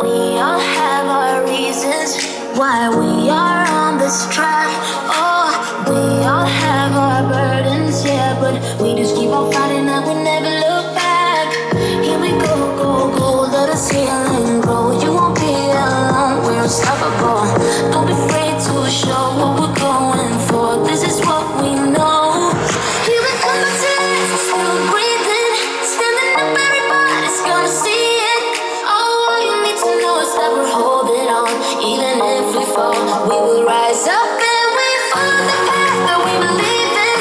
We all have our reasons why we are on this track. Oh, we all have our burdens, yeah, but we just keep on fighting and we never look back. Here we go, go, go, let us heal and grow. You won't be alone, we're unstoppable. Don't be afraid to show what we're going for. This is what we know. Here we come back to life, we're still breathing. Standing up, everybody's gonna see it. Oh, all you need to know is that we're holding on. Even if we fall, we will rise up and we follow the path that we believe in.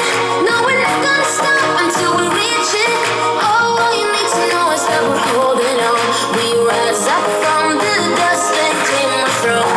No, we're not gonna stop until we reach it. Oh, all you need to know is that we're holding on. We rise up from the dust and clean our throat.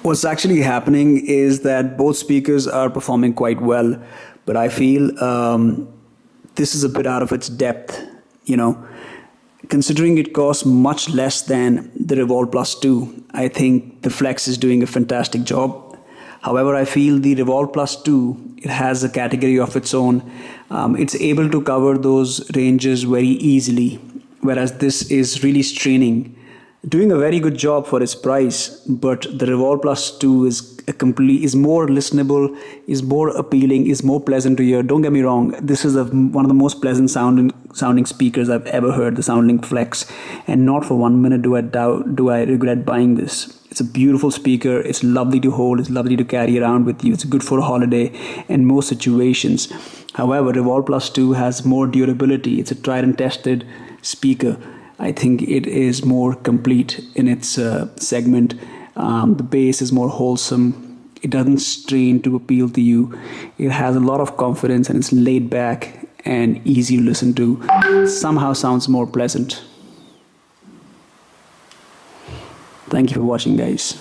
What's actually happening is that both speakers are performing quite well, but I feel this is a bit out of its depth, you know. Considering it costs much less than the Revolve Plus 2, I think the Flex is doing a fantastic job. However, I feel the Revolve Plus 2, it has a category of its own. It's able to cover those ranges very easily, whereas this is really straining. Doing a very good job for its price, but the Revolve Plus 2 is more listenable, is more appealing, is more pleasant to hear. Don't get me wrong, this is one of the most pleasant sounding speakers I've ever heard, the SoundLink Flex, and not for 1 minute do I regret buying this. It's a beautiful speaker, it's lovely to hold, it's lovely to carry around with you, it's good for a holiday in most situations. However, Revolve Plus 2 has more durability, it's a tried and tested speaker. I think it is more complete in its segment. The bass is more wholesome. It doesn't strain to appeal to you. It has a lot of confidence and it's laid back and easy to listen to. Somehow sounds more pleasant. Thank you for watching, guys.